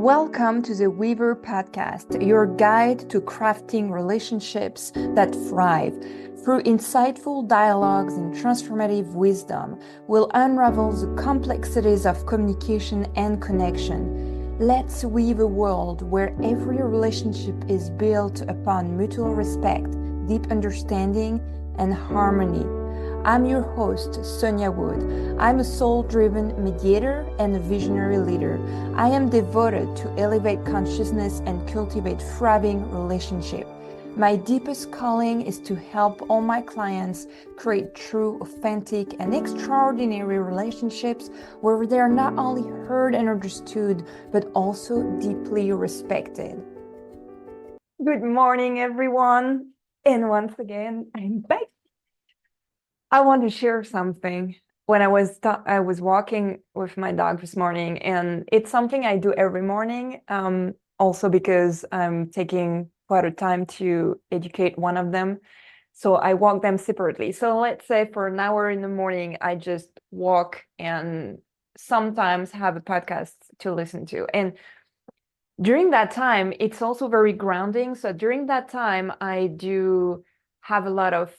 Welcome to the Weaver Podcast, your guide to crafting relationships that thrive. Through insightful dialogues and transformative wisdom, we'll unravel the complexities of communication and connection. Let's weave a world where every relationship is built upon mutual respect, deep understanding, and harmony. I'm your host, SONJA WOOD. I'm a soul-driven mediator and a visionary leader. I am devoted to elevate consciousness and cultivate thriving relationships. My deepest calling is to help all my clients create true, authentic, and extraordinary relationships where they are not only heard and understood, but also deeply respected. Good morning, everyone. And once again, I'm back. I want to share something. When I was walking with my dog this morning, and it's something I do every morning, also because I'm taking quite a time to educate one of them. So I walk them separately. So let's say for an hour in the morning, I just walk and sometimes have a podcast to listen to. And during that time, it's also very grounding. So during that time, I do have a lot of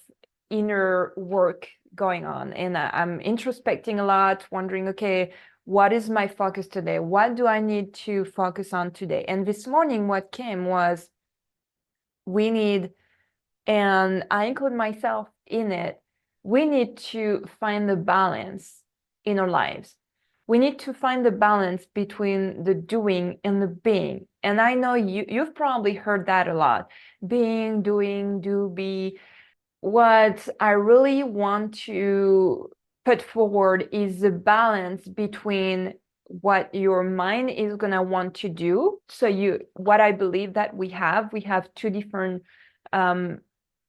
inner work going on, and I'm introspecting a lot, wondering, okay, what is my focus today? What do I need to focus on today? And this morning, what came was we need, and I include myself in it, we need to find the balance in our lives. We need to find the balance between the doing and the being. And I know you've probably heard that a lot. Being, doing, do, be. What I really want to put forward is the balance between what your mind is going to want to do. So what I believe that we have two different,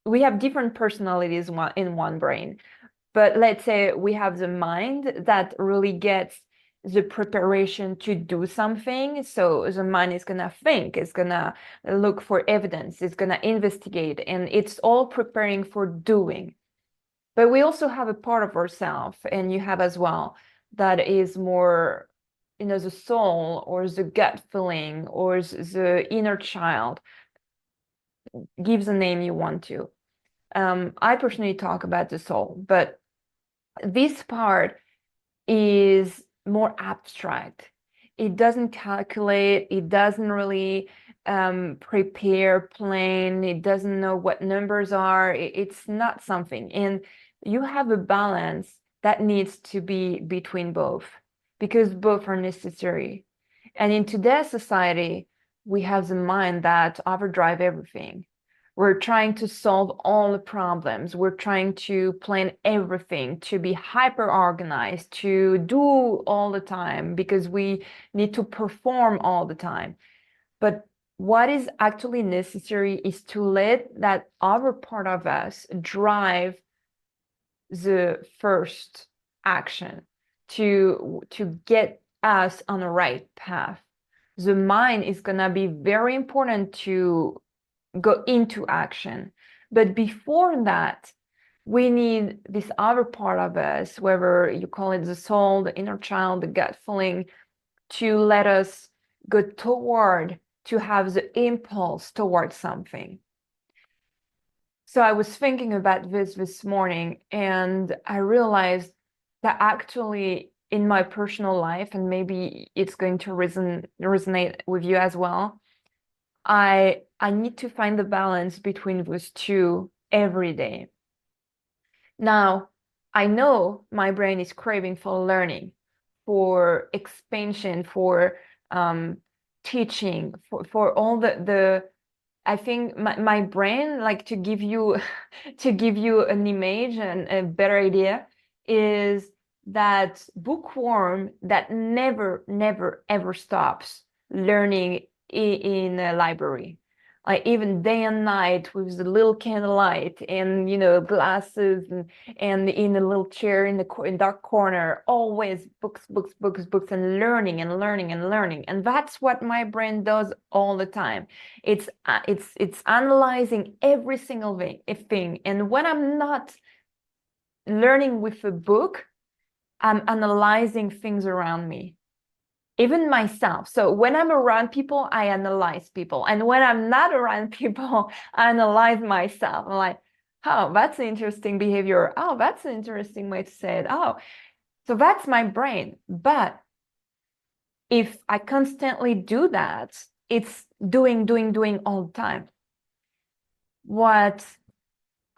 we have different personalities in one brain. But let's say we have the mind that really gets the preparation to do something. So the mind is going to think, it's going to look for evidence, it's going to investigate, and it's all preparing for doing. But we also have a part of ourselves, and you have as well, that is more, the soul or the gut feeling or the inner child. Give the name you want to. I personally talk about the soul, but this part is more abstract. It doesn't calculate, it doesn't really prepare, plan, it doesn't know what numbers are, it's not something. And you have a balance that needs to be between both, because both are necessary. And in today's society, we have the mind that overdrive everything. We're trying to solve all the problems. We're trying to plan everything, to be hyper organized, to do all the time because we need to perform all the time. But what is actually necessary is to let that other part of us drive the first action to get us on the right path. The mind is going to be very important to go into action. But before that, we need this other part of us, whether you call it the soul, the inner child, the gut feeling, to let us go toward, to have the impulse towards something. So I was thinking about this morning, and I realized that actually in my personal life, and maybe it's going to resonate with you as well, I need to find the balance between those two every day. Now, I know my brain is craving for learning, for expansion, for teaching, for all the I think my brain, like, to give you an image and a better idea, is that bookworm that never ever stops learning in a library, like even day and night with the little candlelight and glasses and in a little chair in the dark corner, always books and learning and learning and learning. And that's what my brain does all the time. It's analyzing every single thing. And when I'm not learning with a book, I'm analyzing things around me. even myself. So when I'm around people, I analyze people. And when I'm not around people, I analyze myself. I'm like, oh, that's an interesting behavior. Oh, that's an interesting way to say it. Oh, so that's my brain. But if I constantly do that, it's doing all the time. What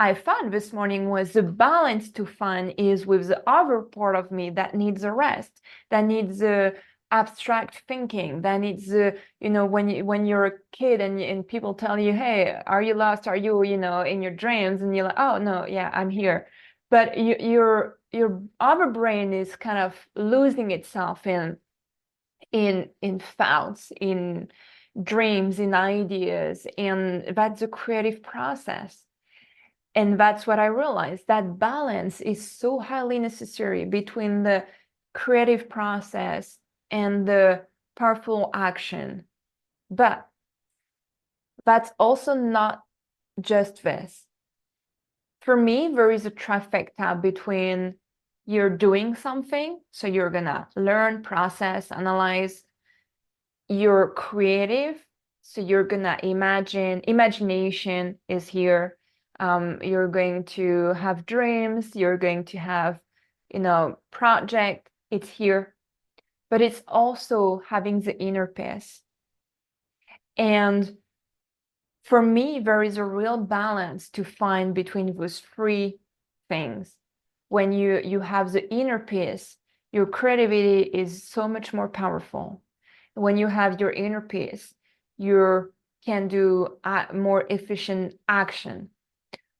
I found this morning was the balance to find is with the other part of me that needs a rest, that needs a abstract thinking, that needs when you're a kid and people tell you, hey, are you lost? Are you, in your dreams? And you're like, oh no, yeah, I'm here. But your other brain is kind of losing itself in thoughts, in dreams, in ideas, and that's a creative process. And that's what I realized, that balance is so highly necessary between the creative process and the powerful action. But that's also not just this. For me, there is a trifecta between you're doing something, so you're gonna learn, process, analyze. You're creative, so you're gonna imagine. Imagination is here. You're going to have dreams, you're going to have, project, it's here. But it's also having the inner peace. And for me, there is a real balance to find between those three things. When you have the inner peace, your creativity is so much more powerful. When you have your inner peace, you can do more efficient action.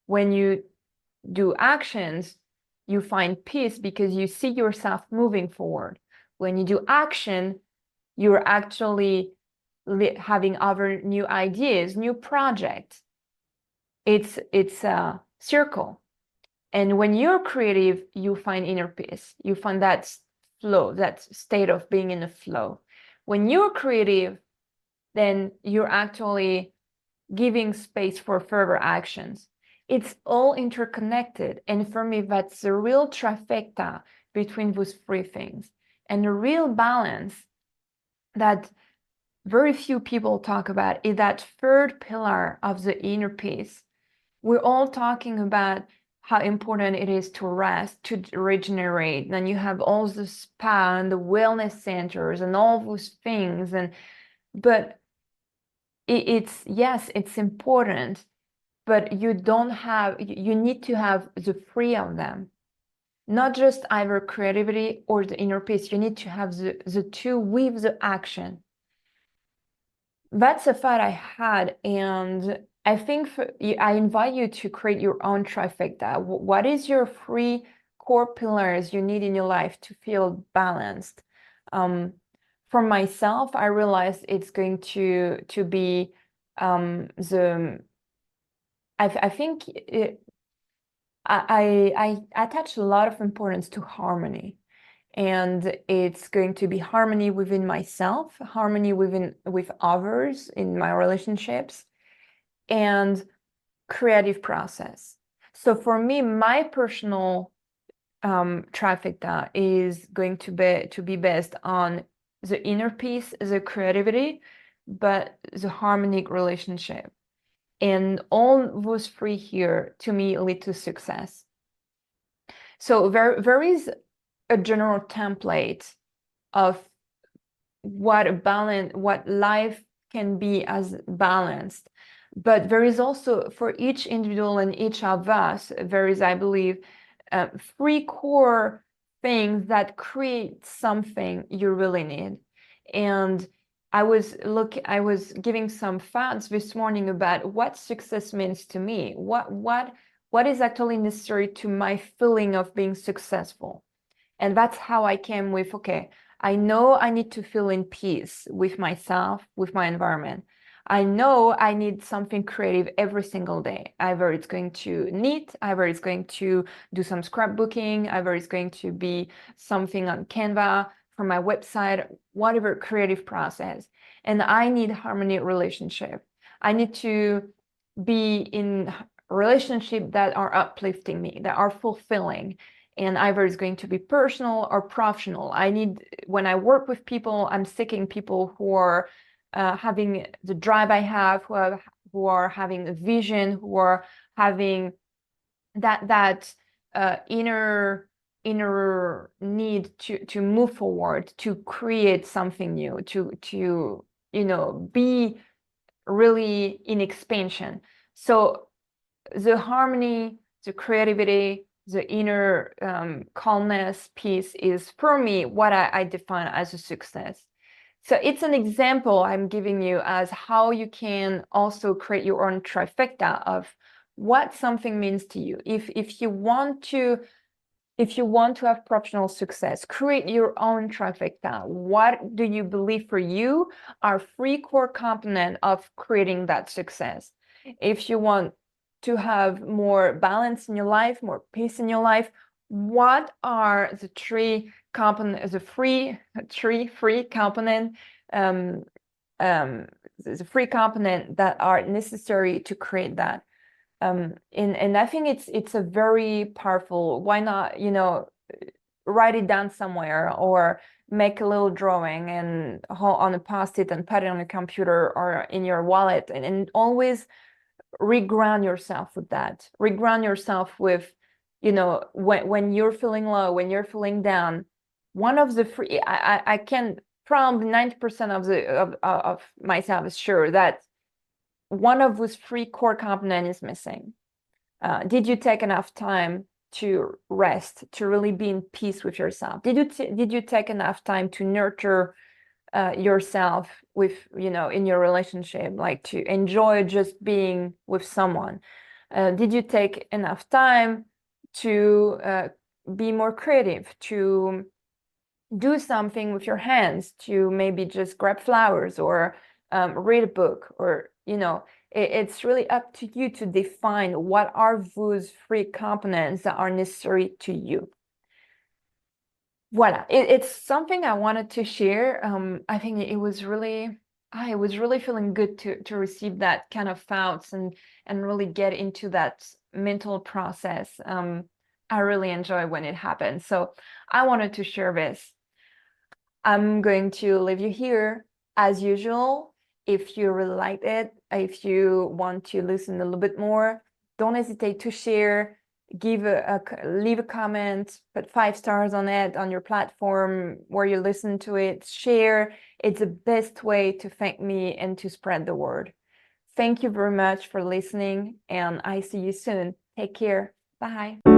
When you do actions, you find peace because you see yourself moving forward. When you do action, you're actually having other new ideas, new projects. It's a circle. And when you're creative, you find inner peace. You find that flow, that state of being in a flow. When you're creative, then you're actually giving space for further actions. It's all interconnected. And for me, that's the real trifecta between those three things. And the real balance that very few people talk about is that third pillar of the inner peace. We're all talking about how important it is to rest, to regenerate. Then you have all the spa and the wellness centers and all those things. But it's important, but you need to have the three of them. Not just either creativity or the inner peace. You need to have the two with the action. That's a thought I had, and I think I invite you to create your own trifecta. What is your three core pillars you need in your life to feel balanced? For myself, I realized it's going to be I think I attach a lot of importance to harmony. And it's going to be harmony within myself, harmony with others in my relationships, and creative process. So for me, my personal trifecta is going to be based on the inner peace, the creativity, but the harmonic relationship. And all those three here, to me, lead to success. So there is a general template of what life can be as balanced. But there is also, for each individual and each of us, there is, I believe, three core things that create something you really need. And I was giving some thoughts this morning about what success means to me. What is actually necessary to my feeling of being successful? And that's how I came with, okay, I know I need to feel in peace with myself, with my environment. I know I need something creative every single day. Either it's going to knit, either it's going to do some scrapbooking, either it's going to be something on Canva for my website, whatever creative process. And I need harmony relationship. I need to be in relationships that are uplifting me, that are fulfilling. And either it's going to be personal or professional. When I work with people, I'm seeking people who are having the drive I have, who are having a vision, who are having that inner need to move forward, to create something new, to be really in expansion. So the harmony, the creativity, the inner calmness piece is, for me, what I define as a success. So it's an example I'm giving you as how you can also create your own trifecta of what something means to you. If you want to have professional success, create your own trifecta. What do you believe for you are three core components of creating that success? If you want to have more balance in your life, more peace in your life, what are the three components, the three component, the three component that are necessary to create that? And I think it's a very powerful. Why not, write it down somewhere, or make a little drawing and on a post-it and put it on your computer or in your wallet, and always reground yourself with that. Reground yourself with, when you're feeling low, when you're feeling down. One of the free, I can probably 90% of myself is sure that one of those three core components is missing. Did you take enough time to rest, to really be in peace with yourself? Did you take enough time to nurture yourself with, in your relationship, like to enjoy just being with someone? Did you take enough time to be more creative, to do something with your hands, to maybe just grab flowers or read a book, or it's really up to you to define what are those three components that are necessary to you. Voila, it's something I wanted to share. I think it was really feeling good to receive that kind of thoughts and really get into that mental process. I really enjoy when it happens. So I wanted to share this. I'm going to leave you here as usual. If you really liked it, if you want to listen a little bit more, don't hesitate to share, leave a comment, put 5 stars on it on your platform where you listen to it. Share. It's the best way to thank me and to spread the word. Thank you very much for listening, and I see you soon. Take care. Bye.